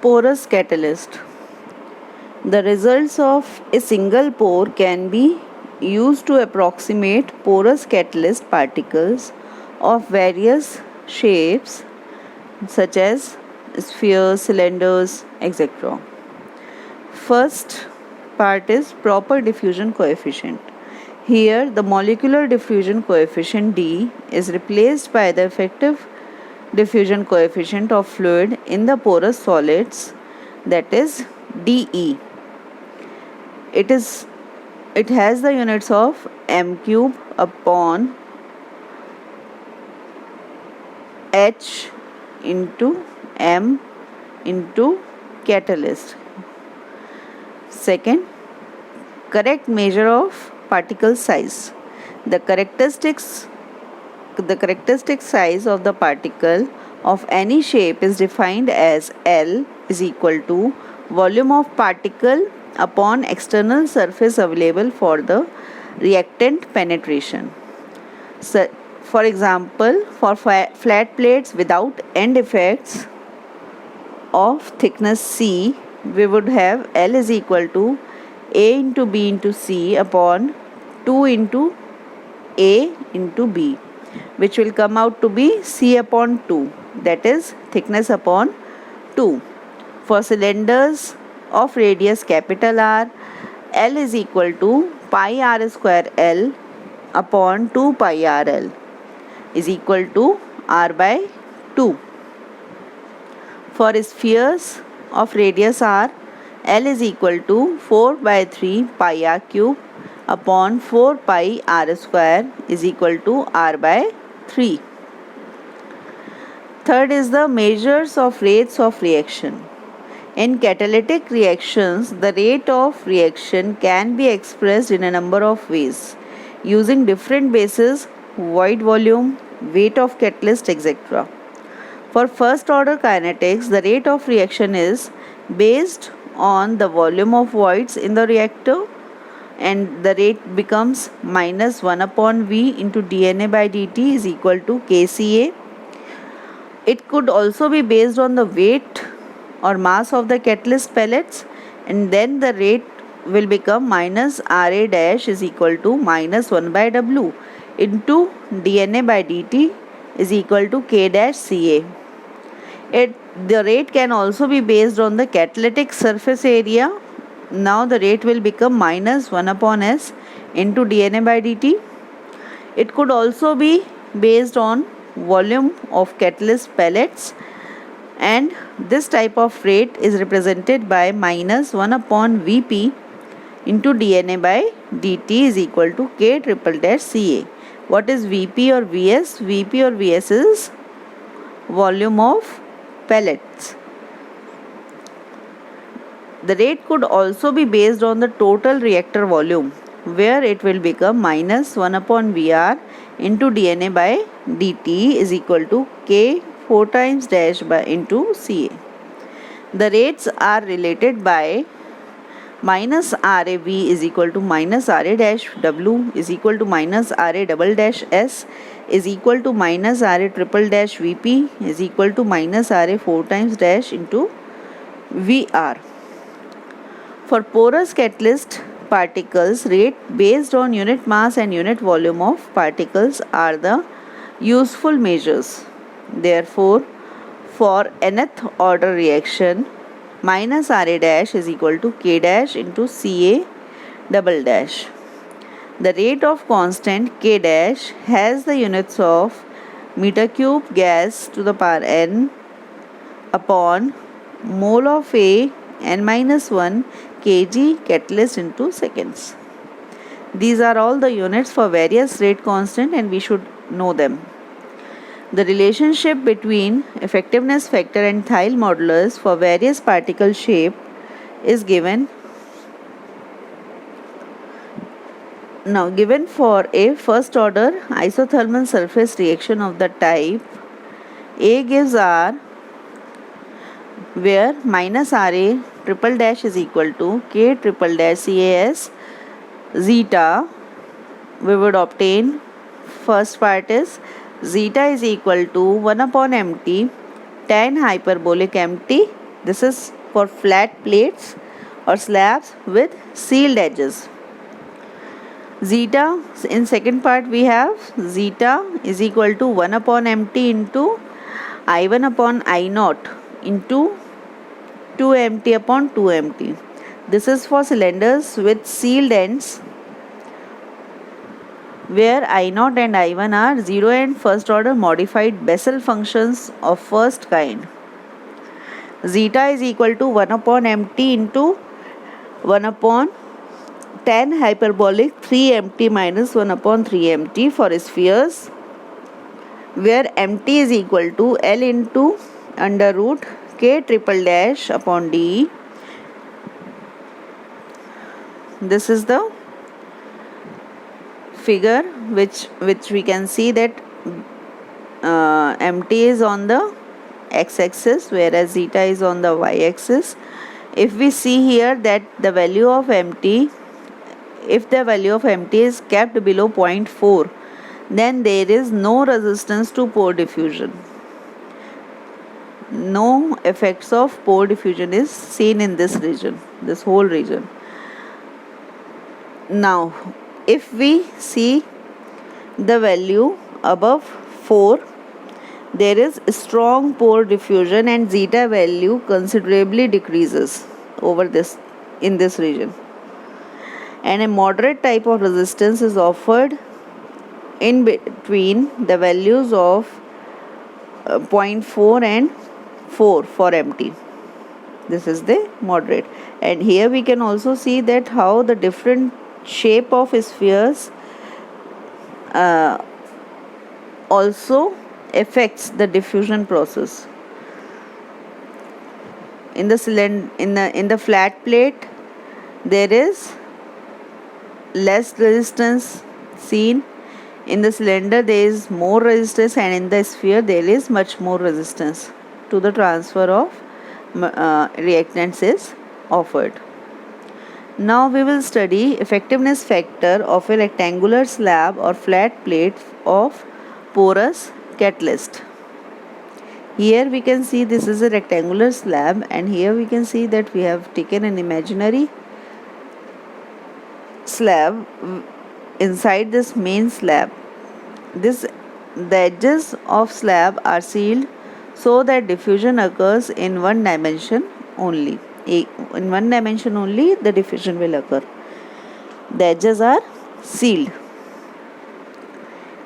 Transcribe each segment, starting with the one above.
Porous catalyst. The results of a single pore can be used to approximate porous catalyst particles of various shapes such as spheres, cylinders, etc. First part is proper diffusion coefficient. Here the molecular diffusion coefficient D is replaced by the effective diffusion coefficient of fluid in the porous solids, that is dE. It has the units of m cube upon h into m into catalyst. Second, correct measure of particle size. The characteristic size of the particle of any shape is defined as L is equal to volume of particle upon external surface available for the reactant penetration. So, for example, for flat plates without end effects of thickness C, we would have L is equal to A into B into C upon 2 into A into B, which will come out to be C upon 2, that is thickness upon 2. For cylinders of radius capital R, L is equal to pi r square L upon 2 pi r L is equal to R by 2. For spheres of radius R, L is equal to 4 by 3 pi r cube upon 4 pi r square is equal to R by 3. Third is the measures of rates of reaction. In catalytic reactions, the rate of reaction can be expressed in a number of ways using different bases, void volume, weight of catalyst, etc. For first order kinetics, the rate of reaction is based on the volume of voids in the reactor, and the rate becomes minus 1 upon V into dNA by dt is equal to kCa. It could also be based on the weight or mass of the catalyst pellets, and then the rate will become minus Ra dash is equal to minus 1 by W into dNA by dt is equal to K dash Ca. The rate can also be based on the catalytic surface area. Now the rate will become minus 1 upon S into dNA by dt. It could also be based on volume of catalyst pellets, and this type of rate is represented by minus 1 upon Vp into dNA by dt is equal to K triple dash Ca. What is Vp or Vs? Vp or Vs is volume of pellets. The rate could also be based on the total reactor volume, where it will become minus 1 upon Vr into dNA by dt is equal to K 4 times dash by into Ca. The rates are related by minus RAV is equal to minus RA dash W is equal to minus RA double dash S is equal to minus RA triple dash Vp is equal to minus RA 4 times dash into Vr. For porous catalyst particles, rate based on unit mass and unit volume of particles are the useful measures. Therefore, for nth order reaction, minus RA dash is equal to K dash into Ca double dash. The rate of constant K dash has the units of meter cube gas to the power n upon mole of A n minus 1 kg catalyst into seconds. These are all the units for various rate constant, and we should know them. The relationship between effectiveness factor and Thiele modulus for various particle shape is given. Now, given for a first order isothermal surface reaction of the type A gives R, where minus RA triple dash is equal to K triple dash CAS zeta, we would obtain first part is zeta is equal to 1 upon mt tan hyperbolic mt This is for flat plates or slabs with sealed edges. Zeta, in second part we have zeta is equal to 1 upon mt into I1 upon I0 into 2mt upon 2mt. This is for cylinders with sealed ends where I0 and I1 are zero and first order modified Bessel functions of first kind. Zeta is equal to 1 upon mt into 1 upon tan hyperbolic 3mt minus 1 upon 3mt for spheres, where mt is equal to L into under root k triple dash upon d. This is the figure which we can see that mt is on the x-axis whereas zeta is on the y-axis. If we see here that the value of mt, if the value of mt is kept below 0.4, then there is no resistance to pore diffusion. No effects of pore diffusion is seen in this region, this whole region. Now, if we see the value above 4, there is strong pore diffusion and zeta value considerably decreases over this in this region, and a moderate type of resistance is offered in between the values of 0.4 and 4 for mt. This is the moderate, and here we can also see that how the different shape of spheres also affects the diffusion process. In the cylinder, in the flat plate, there is less resistance seen. In the cylinder there is more resistance, and in the sphere there is much more resistance to the transfer of reactants is offered. Now we will study effectiveness factor of a rectangular slab or flat plate of porous catalyst. Here we can see this is a rectangular slab, and here we can see that we have taken an imaginary slab inside this main slab. The edges of slab are sealed so that diffusion occurs in one dimension only. In one dimension only the diffusion will occur. The edges are sealed.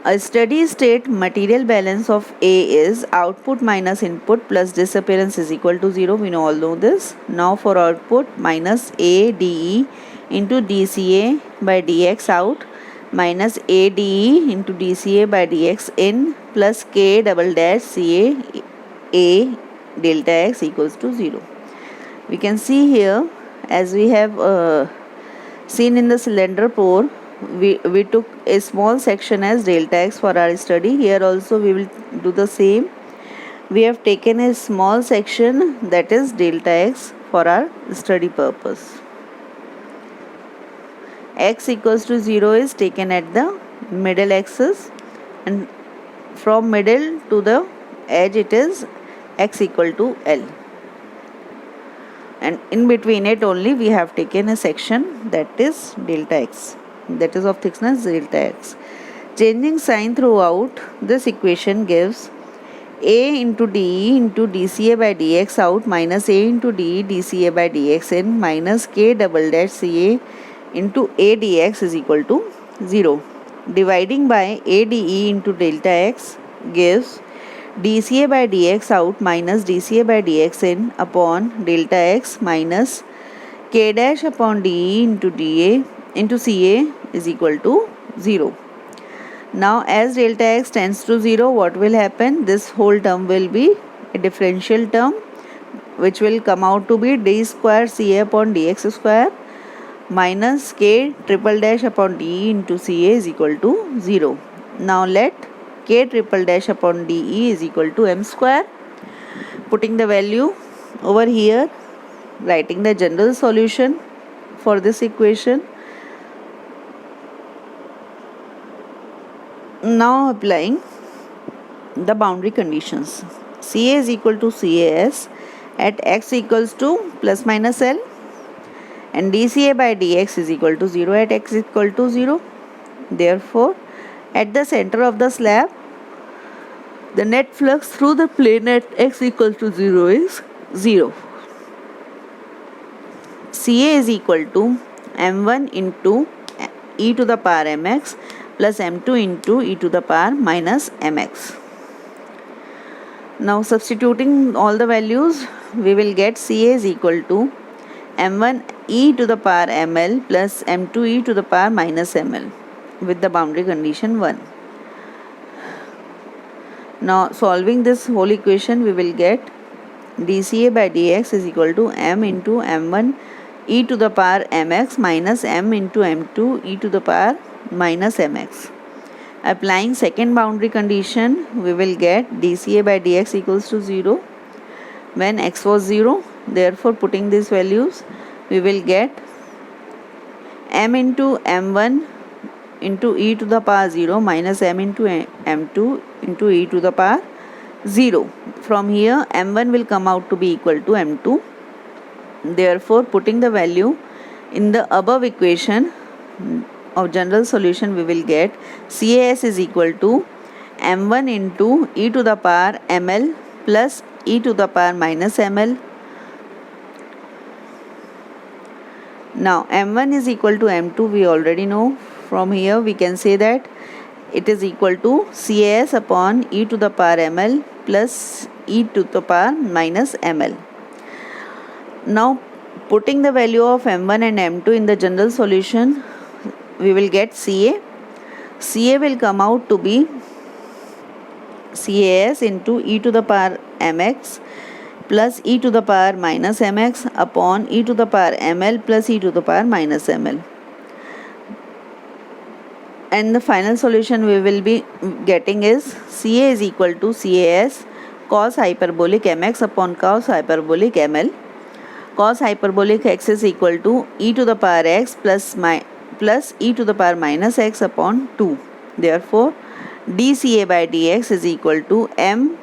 A steady state material balance of A is output minus input plus disappearance is equal to 0. We all know this. Now for output, minus A dE into dCA by dx out minus A dE into dCA by dx in plus K double dash Ca A delta x equals to 0. We can see here, as we have seen in the cylinder pore, we took a small section as delta x for our study. Here also we will do the same. We have taken a small section, that is delta x, for our study purpose. X equals to 0 is taken at the middle axis, and from middle to the edge it is x equal to L, and in between it only we have taken a section that is delta x, that is of thickness delta x. Changing sign throughout this equation gives A into dE into dCA by dx out minus A into dE dCA by dx in minus K double dash Ca into A dx is equal to 0. Dividing by A dE into delta x gives dCA by dx out minus dCA by dx in upon delta x minus K dash upon dE into dA into Ca is equal to 0. Now as delta x tends to 0, what will happen? This whole term will be a differential term which will come out to be d square Ca upon dx square minus K triple dash upon dE into Ca is equal to 0. Now let K triple dash upon dE is equal to m square. Putting the value over here, writing the general solution for this equation. Now applying the boundary conditions. Ca is equal to Cas at x equals to plus minus L, and dCA by dx is equal to 0 at x equal to 0. Therefore, at the center of the slab, the net flux through the plane at x equals to 0 is 0. CA is equal to m1 into e to the power mx plus m2 into e to the power minus mx. Now substituting all the values, we will get CA is equal to m1 e to the power ml plus m2 e to the power minus ml with the boundary condition 1. Now solving this whole equation, we will get dCA by dx is equal to m into m1 e to the power mx minus m into m2 e to the power minus mx. Applying second boundary condition, we will get dCA by dx equals to 0 when x was 0. Therefore, putting these values, we will get m into m1 into e to the power 0 minus m into m2 into e to the power 0. From here, m1 will come out to be equal to m2. Therefore, putting the value in the above equation of general solution, we will get CAS is equal to m1 into e to the power ml plus e to the power minus ml. Now m1 is equal to m2, we already know. From here we can say that it is equal to CAS upon e to the power ml plus e to the power minus ml. Now putting the value of m1 and m2 in the general solution, we will get CA. CA will come out to be CAS into e to the power mx plus e to the power minus mx upon e to the power ml plus e to the power minus ml. And the final solution we will be getting is CA is equal to CAS cos hyperbolic mx upon cos hyperbolic ml. Cos hyperbolic x is equal to e to the power x plus e to the power minus x upon 2. Therefore, dCA by dx is equal to m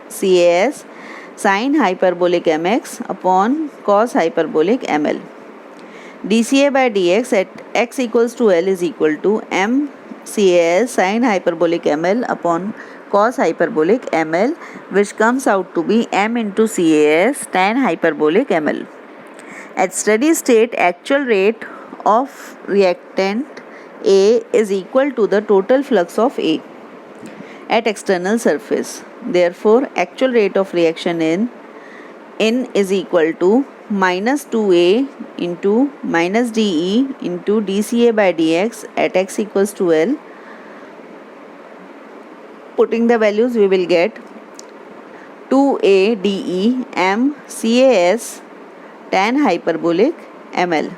CAS sin hyperbolic mx upon cos hyperbolic ml. dCA by dx at x equals to L is equal to m CAS sin hyperbolic ml upon cos hyperbolic ml, which comes out to be m into CAS tan hyperbolic ml. At steady state, actual rate of reactant A is equal to the total flux of A at external surface. Therefore, actual rate of reaction in is equal to minus 2A into minus dE into dCA by dx at x equals to L. Putting the values, we will get 2A dE m CAS tan hyperbolic ml.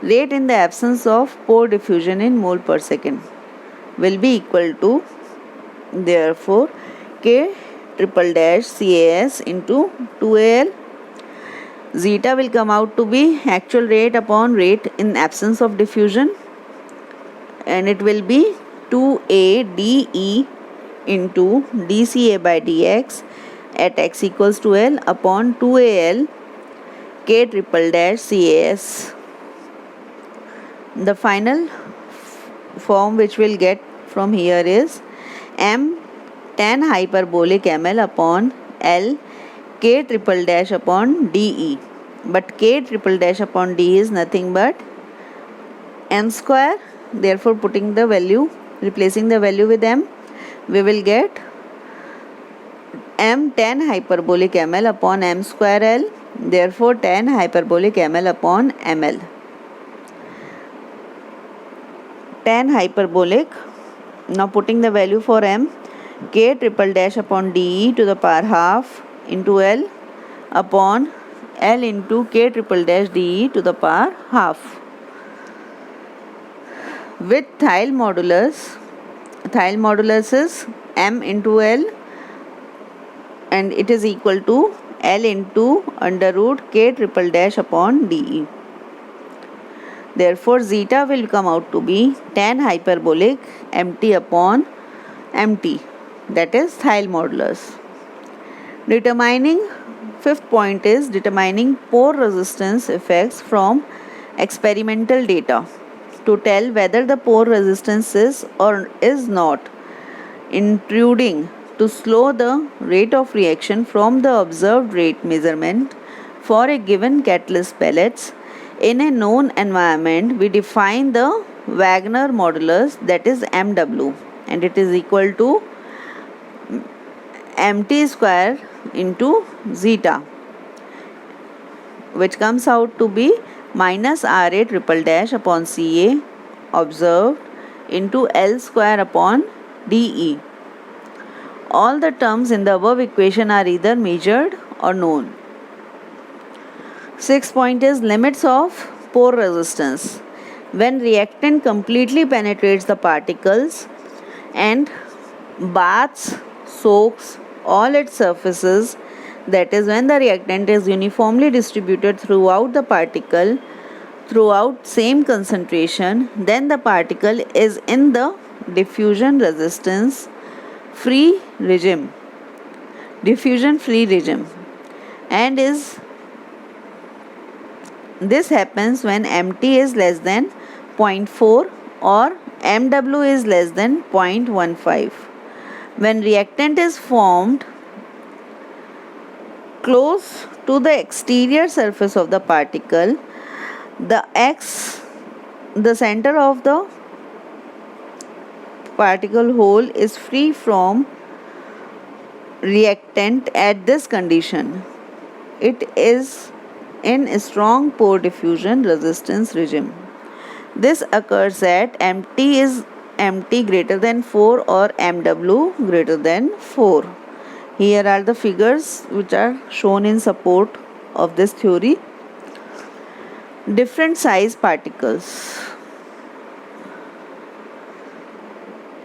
Rate in the absence of pore diffusion in mole per second will be equal to, therefore, K triple dash CAS into 2AL. Zeta will come out to be actual rate upon rate in absence of diffusion, and it will be 2A dE into dCA by dx at x equals to L upon 2AL K triple dash CAS. The final form which we'll get from here is m tan hyperbolic ml upon L K triple dash upon dE. But K triple dash upon dE is nothing but m square. Therefore, putting the value, replacing the value with m, we will get m tan hyperbolic ml upon m square L. Therefore, tan hyperbolic ml upon ml. Tan hyperbolic, now putting the value for m, K triple dash upon dE to the power half into L upon L into K triple dash dE to the power half. With Theil modulus is m into L, and it is equal to L into under root K triple dash upon dE. Therefore, zeta will come out to be tan hyperbolic mt upon mt, that is Theil modulus. Determining fifth point is determining pore resistance effects from experimental data to tell whether the pore resistance is or is not intruding to slow the rate of reaction from the observed rate measurement for a given catalyst pellets. In a known environment, we define the Wagner modulus, that is MW, and it is equal to mt square into zeta, which comes out to be minus RA triple dash upon CA observed into L square upon dE. All the terms in the above equation are either measured or known. Sixth point is limits of pore resistance. When reactant completely penetrates the particles and baths, soaks all its surfaces, that is when the reactant is uniformly distributed throughout the particle throughout same concentration, then the particle is in the diffusion free regime and this happens when mt is less than 0.4 or mw is less than 0.15. When reactant is formed close to the exterior surface of the particle, the center of the particle hole is free from reactant. At this condition, it is in a strong pore diffusion resistance regime. This occurs at mt greater than 4 or mw greater than 4. Here are the figures which are shown in support of this theory. Different size particles.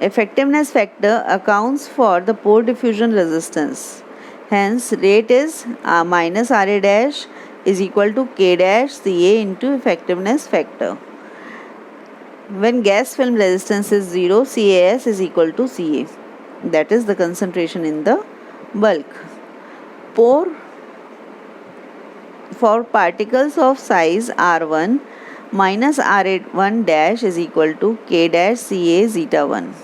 Effectiveness factor accounts for the pore diffusion resistance. Hence, rate is minus RA dash is equal to K dash Ca into effectiveness factor. When gas film resistance is 0, CAS is equal to Ca. That is the concentration in the bulk. Pore for particles of size R1 minus RA1 dash is equal to K dash Ca zeta 1.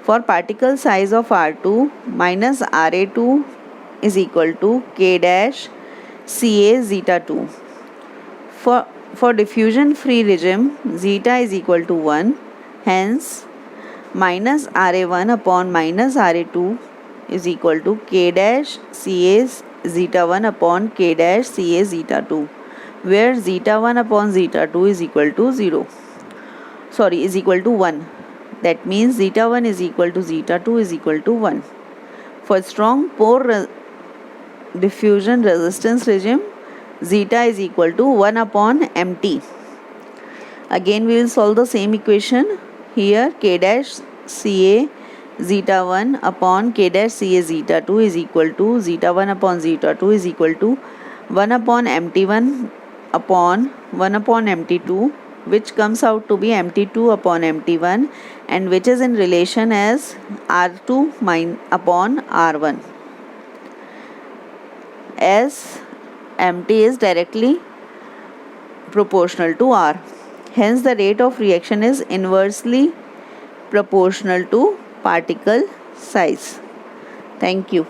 For particle size of R2 minus RA2 is equal to K dash Ca zeta 2. For diffusion free regime, zeta is equal to 1. Hence, minus RA1 upon minus RA2 is equal to K dash Ca zeta 1 upon K dash Ca zeta 2, where zeta 1 upon zeta 2 is equal to 1. That means zeta 1 is equal to zeta 2 is equal to 1. For strong pore diffusion resistance regime, zeta is equal to 1 upon mt. Again we will solve the same equation. Here K dash Ca zeta 1 upon K dash Ca zeta 2 is equal to zeta 1 upon zeta 2 is equal to 1 upon mt1 upon 1 upon mt2, which comes out to be mt2 upon mt1 and which is in relation as R2 upon R1, as mt is directly proportional to R. Hence the rate of reaction is inversely proportional to particle size. Thank you.